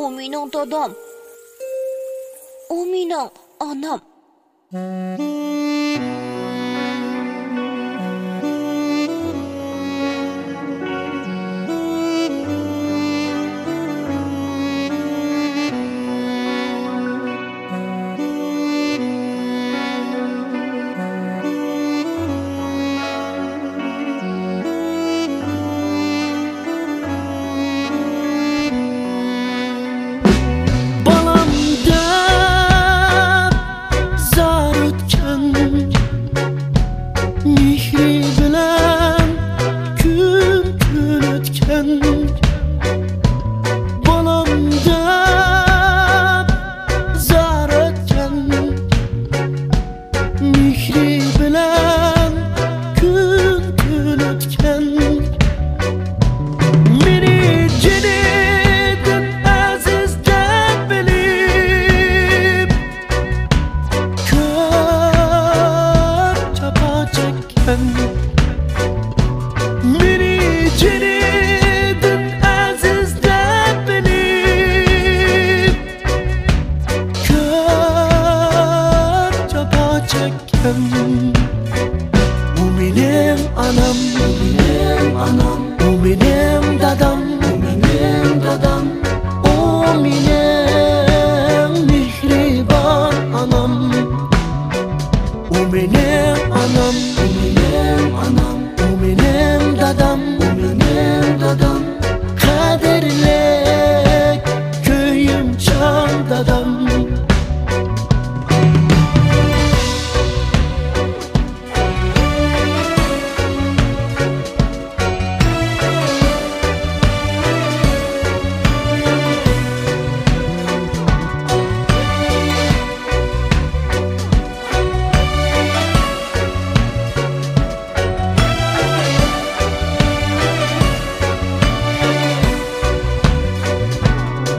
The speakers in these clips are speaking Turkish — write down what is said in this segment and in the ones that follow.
O mening dadam. O mening anam.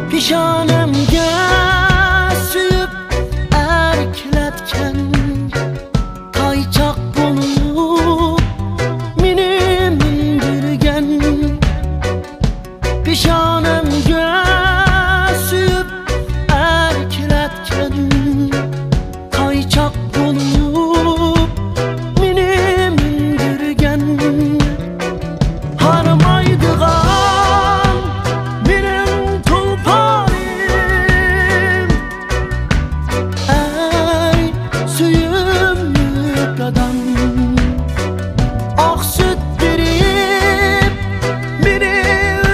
Pişonemga suyib erklatgan toychoq bo'lib meni mindirgan. Pishonamga suyib erklatgan toychoq bo'lib meni mindirgan. Haramaydigan mening tulponim, ey suyimli dadam. Oq sut berib meni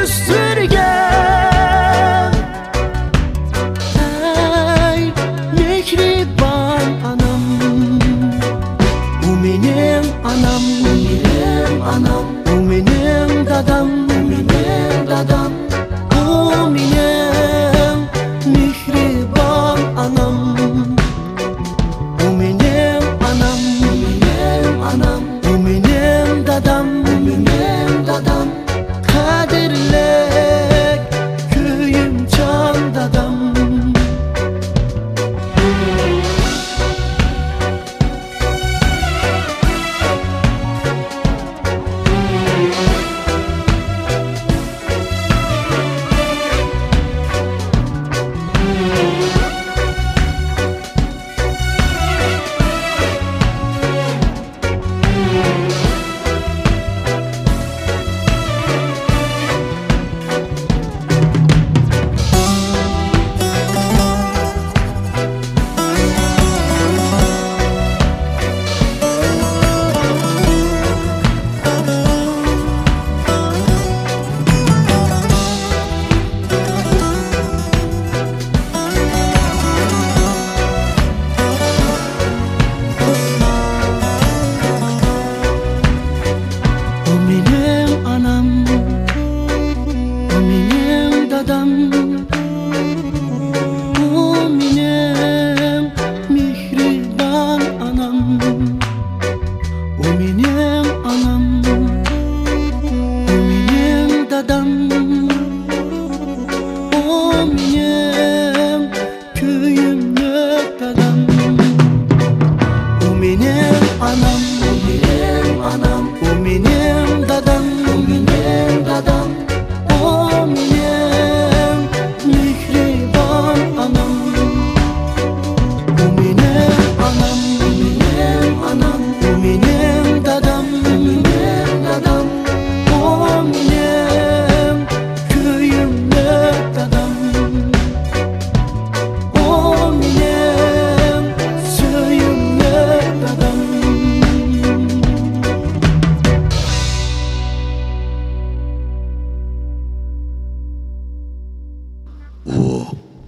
o'stirgan, ey mehribon anam. U mening anam, u mening anam, u mening dadam, u mening dadam. U mening mehribon anam. U mening anam, u mening anam, u mening dadam, u mening dadam. Qadrli kuyimchan dadam. dadam, o mening mehri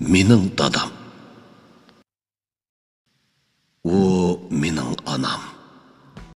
mening dadam.